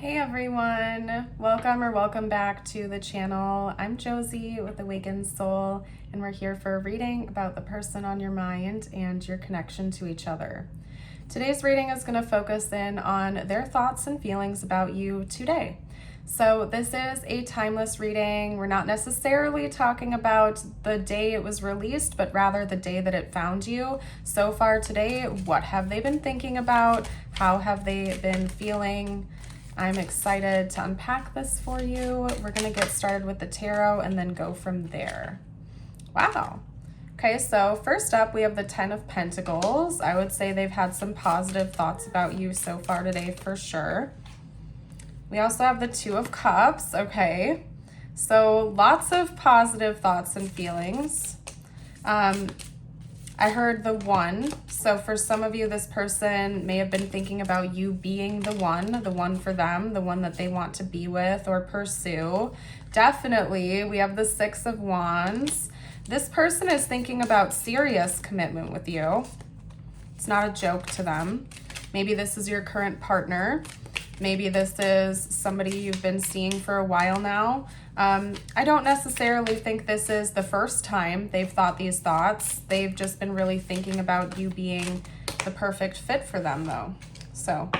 Hey everyone, welcome back to the channel. I'm Josie with Awakened Soul, and we're here for a reading about the person on your mind and your connection to each other. Today's reading is going to focus in on their thoughts and feelings about you today. So this is a timeless reading. We're not necessarily talking about the day it was released, but rather the day that it found you. So far today, what have they been thinking about? How have they been feeling? I'm excited to unpack this for you. We're going to get started with the tarot and then go from there. Wow. Okay, so first up, we have the 10 of Pentacles. I would say they've had some positive thoughts about you so far today for sure. We also have the 2 of Cups. Okay, so lots of positive thoughts and feelings. I heard the 1. So for some of you, this person may have been thinking about you being the one for them, the one that they want to be with or pursue. Definitely, we have the 6 of Wands. This person is thinking about serious commitment with you. It's not a joke to them. Maybe this is your current partner. Maybe this is somebody you've been seeing for a while now. I don't necessarily think this is the first time they've thought these thoughts. They've just been really thinking about you being the perfect fit for them though. So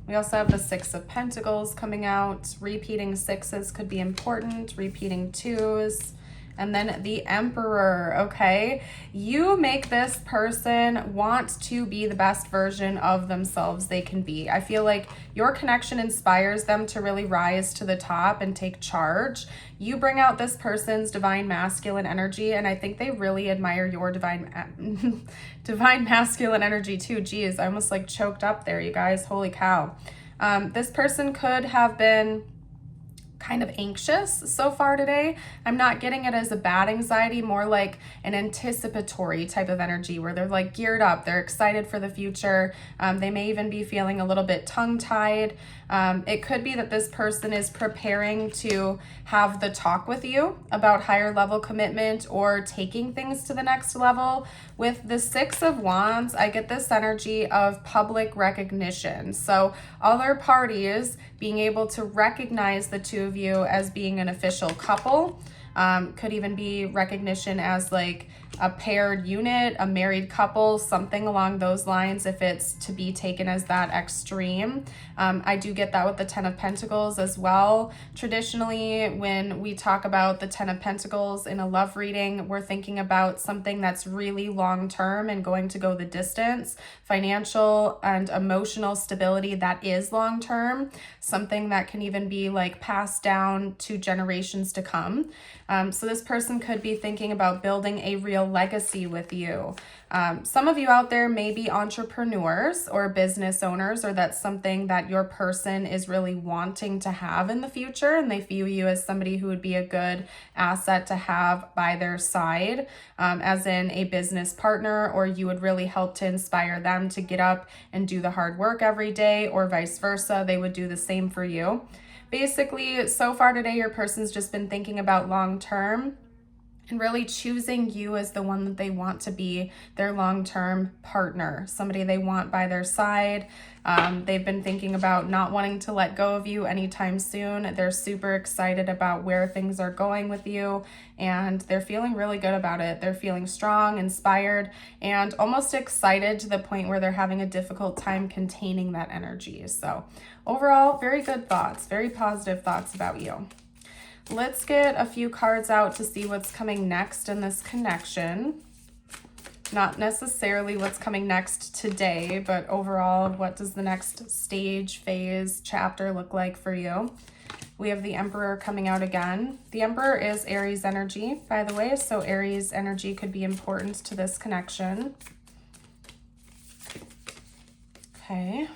we also have the 6 of Pentacles coming out. Repeating 6s could be important, repeating 2s. And then the Emperor, okay? You make this person want to be the best version of themselves they can be. I feel like your connection inspires them to really rise to the top and take charge. You bring out this person's divine masculine energy, and I think they really admire your divine masculine energy too. Geez, I almost like choked up there, you guys. Holy cow. This person could have been kind of anxious so far today. I'm not getting it as a bad anxiety, more like an anticipatory type of energy where they're like geared up, they're excited for the future. They may even be feeling a little bit tongue-tied. It could be that this person is preparing to have the talk with you about higher level commitment or taking things to the next level. With the 6 of Wands, I get this energy of public recognition. So other parties being able to recognize the two of you as being an official couple. Could even be recognition as like a paired unit, a married couple, something along those lines if it's to be taken as that extreme. I do get that with the 10 of Pentacles as well. Traditionally, when we talk about the 10 of Pentacles in a love reading, we're thinking about something that's really long-term and going to go the distance. Financial and emotional stability that is long-term. Something that can even be like passed down to generations to come. So this person could be thinking about building a real legacy with you. Some of you out there may be entrepreneurs or business owners, or that's something that your person is really wanting to have in the future, and they view you as somebody who would be a good asset to have by their side, as in a business partner, or you would really help to inspire them to get up and do the hard work every day, or vice versa. They would do the same for you. Basically, so far today, your person's just been thinking about long-term and really choosing you as the one that they want to be their long-term partner, somebody they want by their side. They've been thinking about not wanting to let go of you anytime soon. They're super excited about where things are going with you, and they're feeling really good about it. They're feeling strong, inspired, and almost excited to the point where they're having a difficult time containing that energy. So overall, very good thoughts, very positive thoughts about you. Let's get a few cards out to see what's coming next in this connection. Not necessarily what's coming next today, but overall, what does the next stage, phase, chapter look like for you? We have the Emperor coming out again. The Emperor is Aries energy, by the way, so Aries energy could be important to this connection. Okay.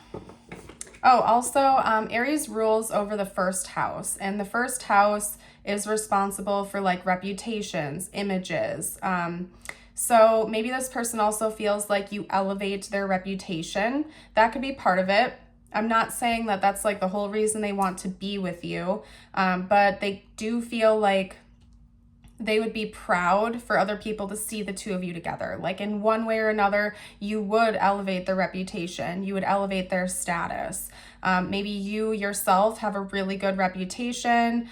Oh, also, Aries rules over the first house, and the first house is responsible for like reputations, images. So maybe this person also feels like you elevate their reputation. That could be part of it. I'm not saying that that's like the whole reason they want to be with you, but they do feel like they would be proud for other people to see the two of you together. Like in one way or another, you would elevate their reputation, you would elevate their status. Maybe you yourself have a really good reputation.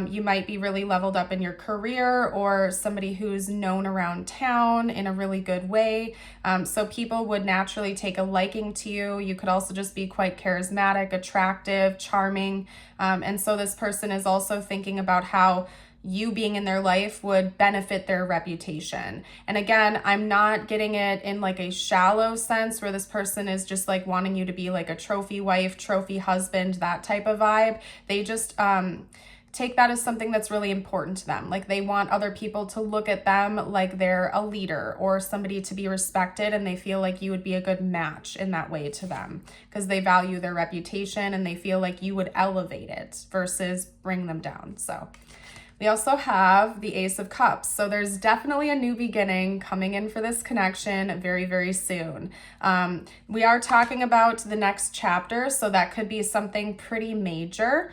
You might be really leveled up in your career, or somebody who's known around town in a really good way. So people would naturally take a liking to you. You could also just be quite charismatic, attractive, charming. And so this person is also thinking about how you being in their life would benefit their reputation. And again, I'm not getting it in like a shallow sense where this person is just like wanting you to be like a trophy wife, trophy husband, that type of vibe. They just take that as something that's really important to them. Like they want other people to look at them like they're a leader or somebody to be respected, and they feel like you would be a good match in that way to them because they value their reputation and they feel like you would elevate it versus bring them down. So we also have the Ace of Cups. So there's definitely a new beginning coming in for this connection very, very soon. We are talking about the next chapter, so that could be something pretty major.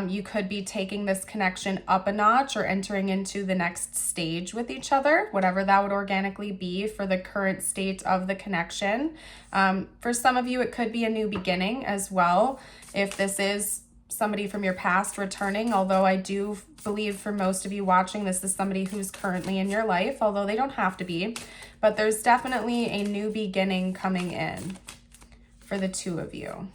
You could be taking this connection up a notch or entering into the next stage with each other, whatever that would organically be for the current state of the connection. For some of you, it could be a new beginning as well. If this is somebody from your past returning, although I do believe for most of you watching, this is somebody who's currently in your life, although they don't have to be, but there's definitely a new beginning coming in for the two of you.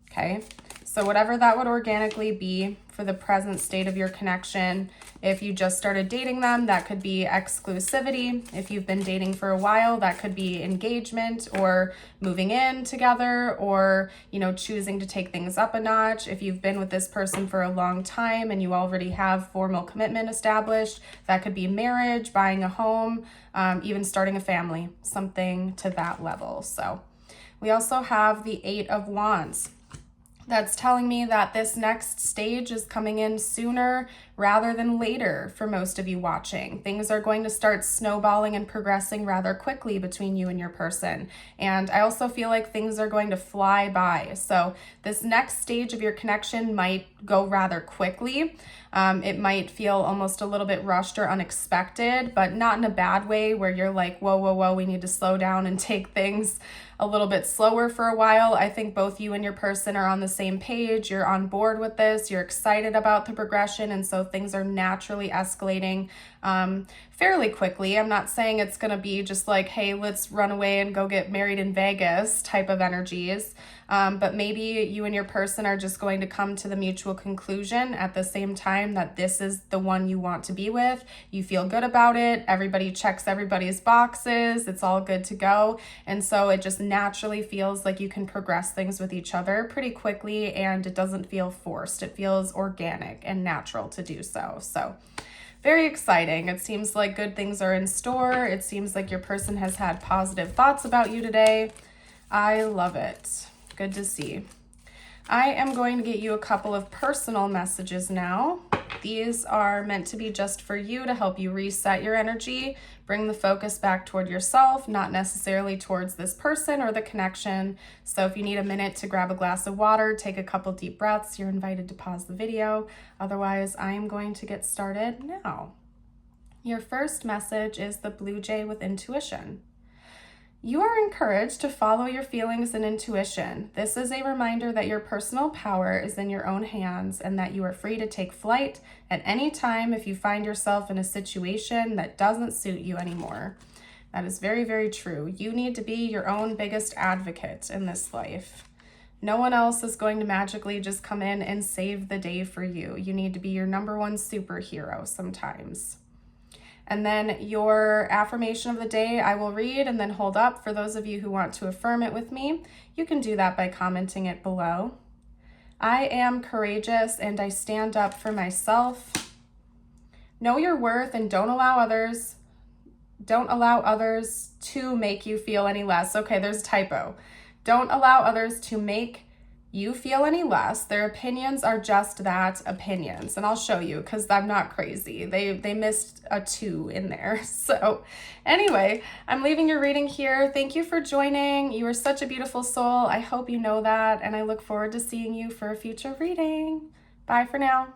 Okay, so whatever that would organically be for the present state of your connection. If you just started dating them, that could be exclusivity. If you've been dating for a while, that could be engagement or moving in together, or, you know, choosing to take things up a notch. If you've been with this person for a long time and you already have formal commitment established, that could be marriage, buying a home, even starting a family, something to that level. So we also have the Eight of Wands. That's telling me that this next stage is coming in sooner rather than later for most of you watching. Things are going to start snowballing and progressing rather quickly between you and your person. And I also feel like things are going to fly by. So this next stage of your connection might go rather quickly. It might feel almost a little bit rushed or unexpected, but not in a bad way where you're like, whoa, whoa, whoa, we need to slow down and take things a little bit slower for a while. I think both you and your person are on the same page. You're on board with this. You're excited about the progression. And so things are naturally escalating fairly quickly. I'm not saying it's going to be just like, hey, let's run away and go get married in Vegas type of energies. But maybe you and your person are just going to come to the mutual conclusion at the same time that this is the one you want to be with. You feel good about it. Everybody checks everybody's boxes. It's all good to go. And so it just naturally feels like you can progress things with each other pretty quickly, and it doesn't feel forced. It feels organic and natural to do so. So very exciting. It seems like good things are in store. It seems like your person has had positive thoughts about you today. I love it. Good to see. I am going to get you a couple of personal messages now. These are meant to be just for you to help you reset your energy, bring the focus back toward yourself, not necessarily towards this person or the connection. So if you need a minute to grab a glass of water, take a couple deep breaths, you're invited to pause the video. Otherwise, I am going to get started now. Your first message is the Blue Jay with intuition. You are encouraged to follow your feelings and intuition. This is a reminder that your personal power is in your own hands and that you are free to take flight at any time if you find yourself in a situation that doesn't suit you anymore. That is very, very true. You need to be your own biggest advocate in this life. No one else is going to magically just come in and save the day for you. You need to be your number one superhero sometimes. And then your affirmation of the day, I will read and then hold up. For those of you who want to affirm it with me, you can do that by commenting it below. I am courageous and I stand up for myself. Know your worth and don't allow others to make you feel any less. Okay, there's a typo. Don't allow others to make you feel any less. Their opinions are just that, opinions. And I'll show you because I'm not crazy. They missed a 2 in there. So anyway, I'm leaving your reading here. Thank you for joining. You are such a beautiful soul. I hope you know that. And I look forward to seeing you for a future reading. Bye for now.